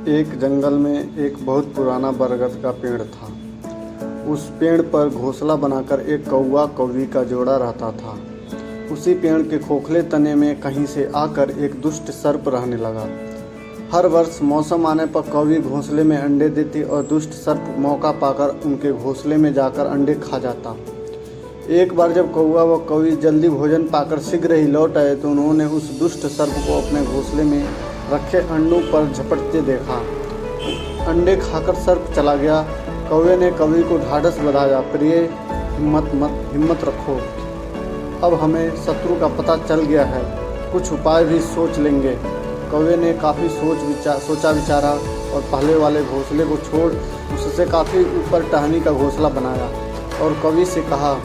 एक जंगल में एक बहुत पुराना बरगद का पेड़ था। उस पेड़ पर घोंसला बनाकर एक कौवा कौवी का जोड़ा रहता था। उसी पेड़ के खोखले तने में कहीं से आकर एक दुष्ट सर्प रहने लगा। हर वर्ष मौसम आने पर कौवी घोंसले में अंडे देती और दुष्ट सर्प मौका पाकर उनके घोंसले में जाकर अंडे खा जाता। एक बार जब कौवा व कौवी जल्दी भोजन पाकर शीघ्र ही लौट आए तो उन्होंने उस दुष्ट सर्प को अपने घोंसले में रखे अंडों पर झपटते देखा। अंडे खाकर सर्प चला गया। कौवे ने कौवी को ढाढ़स बंधाया, प्रिय हिम्मत रखो, अब हमें शत्रु का पता चल गया है, कुछ उपाय भी सोच लेंगे। कौवे ने काफ़ी सोचा विचारा और पहले वाले घोंसले को छोड़ उससे काफ़ी ऊपर टहनी का घोंसला बनाया और कौवी से कहा,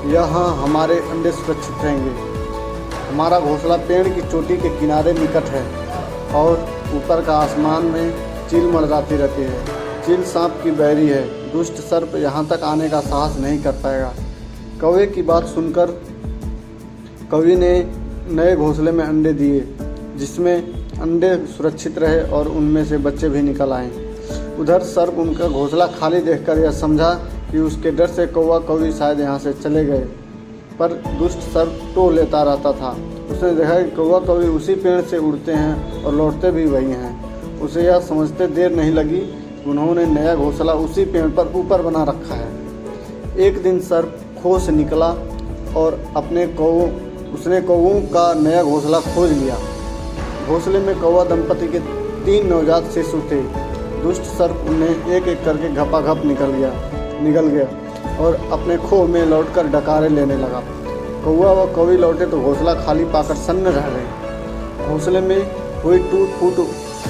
यहाँ हमारे अंडे सुरक्षित रहेंगे। हमारा घोंसला पेड़ की चोटी के किनारे निकट है और ऊपर का आसमान में चील मंडराती रहती है। चील सांप की बैरी है, दुष्ट सर्प यहाँ तक आने का साहस नहीं कर पाएगा। कौवे की बात सुनकर कौवी ने नए घोंसले में अंडे दिए, जिसमें अंडे सुरक्षित रहे और उनमें से बच्चे भी निकल आए। उधर सर्प उनका घोंसला खाली देखकर यह समझा कि उसके डर से कौवा कौवी शायद यहाँ से चले गए, पर दुष्ट सर्प टोह लेता रहता था। उसने देखा कि कौवा कौवी उसी पेड़ से उड़ते हैं और लौटते भी वही हैं। उसे यह समझते देर नहीं लगी, उन्होंने नया घोंसला उसी पेड़ पर ऊपर बना रखा है। एक दिन सर्प खो से निकला और उसने कौवों का नया घोंसला खोज लिया। घोंसले में कौवा दंपति के 3 नवजात शिशु थे। दुष्ट सर्प उन्हें एक एक करके घपाघप निकल गया और अपने खोह में लौटकर डकारे लेने लगा। कौवा व कौवी लौटे तो घोंसला खाली पाकर सन्न रह गए। घोंसले में हुई टूट फूट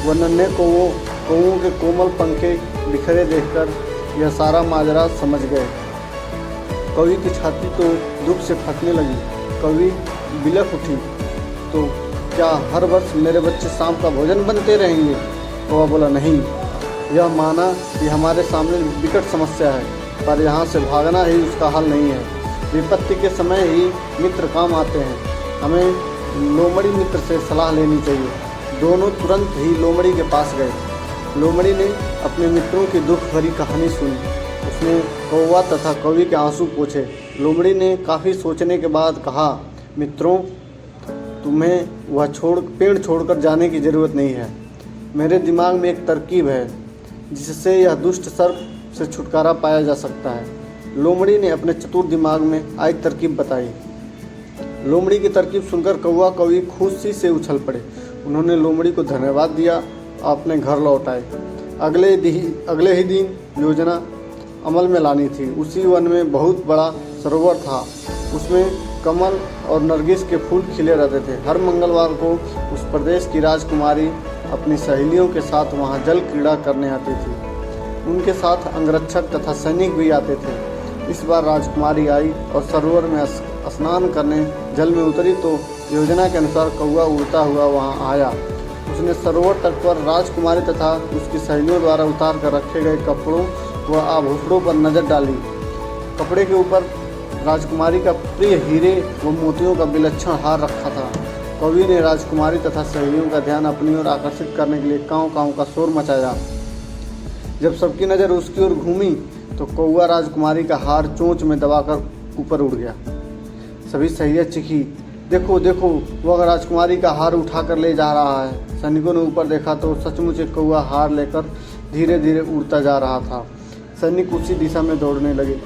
व नन्हे कौवों के कोमल पंखे बिखरे देखकर यह सारा माजरा समझ गए। कौवी की छाती तो दुख से फटने लगी। कौवी बिलख उठी, तो क्या हर वर्ष मेरे बच्चे शाम का भोजन बनते रहेंगे? कौवा बोला, नहीं, यह माना कि हमारे सामने विकट समस्या है, पर यहाँ से भागना ही उसका हल नहीं है। विपत्ति के समय ही मित्र काम आते हैं, हमें लोमड़ी मित्र से सलाह लेनी चाहिए। दोनों तुरंत ही लोमड़ी के पास गए। लोमड़ी ने अपने मित्रों की दुख भरी कहानी सुनी। उसने कौवा तथा कौवी के आंसू पोंछे। लोमड़ी ने काफ़ी सोचने के बाद कहा, मित्रों, तुम्हें वह पेड़ छोड़कर जाने की ज़रूरत नहीं है। मेरे दिमाग में एक तरकीब है जिससे यह दुष्ट सर्प से छुटकारा पाया जा सकता है। लोमड़ी ने अपने चतुर दिमाग में आई तरकीब बताई। लोमड़ी की तरकीब सुनकर कौवा कौवी खुशी से उछल पड़े। उन्होंने लोमड़ी को धन्यवाद दिया और अपने घर लौट आए। अगले ही दिन योजना अमल में लानी थी। उसी वन में बहुत बड़ा सरोवर था। उसमें कमल और नरगिस के फूल खिले रहते थे। हर मंगलवार को उस प्रदेश की राजकुमारी अपनी सहेलियों के साथ वहां जल क्रीड़ा करने आती थी। उनके साथ अंगरक्षक तथा सैनिक भी आते थे। इस बार राजकुमारी आई और सरोवर में स्नान करने जल में उतरी तो योजना के अनुसार कौवा उड़ता हुआ वहां आया। उसने सरोवर तट पर राजकुमारी तथा उसकी सहेलियों द्वारा उतार कर रखे गए कपड़ों व आभूषणों पर नजर डाली। कपड़े के ऊपर राजकुमारी का प्रिय हीरे व मोतियों का विलक्षण हार रखा था। कौवी ने राजकुमारी तथा सहेलियों का ध्यान अपनी ओर आकर्षित करने के लिए काँव काँव का शोर मचाया। जब सबकी नज़र उसकी ओर घूमी तो कौवा राजकुमारी का हार चोंच में दबाकर ऊपर उड़ गया। सभी सहेलियाँ चीखी, देखो देखो, वह राजकुमारी का हार उठाकर ले जा रहा है। सैनिकों ने ऊपर देखा तो सचमुच एक कौवा हार लेकर धीरे धीरे उड़ता जा रहा था। सैनिक उसी दिशा में दौड़ने लगे।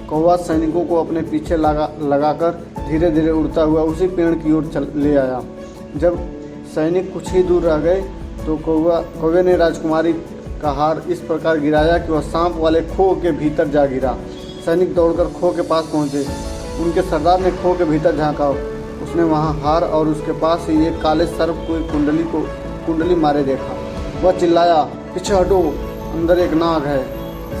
कौवा सैनिकों को अपने पीछे लगाकर धीरे धीरे उड़ता हुआ उसी पेड़ की ओर ले आया। जब सैनिक कुछ ही दूर रह गए तो कौवे ने राजकुमारी का हार इस प्रकार गिराया कि वह सांप वाले खोह के भीतर जा गिरा। सैनिक दौड़कर खोह के पास पहुंचे। उनके सरदार ने खोह के भीतर झांका। उसने वहां हार और उसके पास ही एक काले सर्प को कुंडली मारे देखा। वह चिल्लाया, पीछे हटो, अंदर एक नाग है।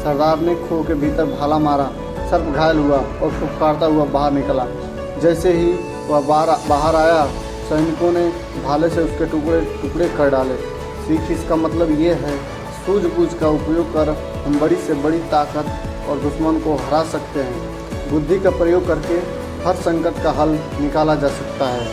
सरदार ने खोह के भीतर भाला मारा। सर्प घायल हुआ और फुफकारता हुआ बाहर निकला। जैसे ही वह बाहर आया, सैनिकों ने भाले से उसके टुकड़े कर डाले। सीख इसका मतलब ये है, सूझबूझ का उपयोग कर हम बड़ी से बड़ी ताकत और दुश्मन को हरा सकते हैं। बुद्धि का प्रयोग करके हर संकट का हल निकाला जा सकता है।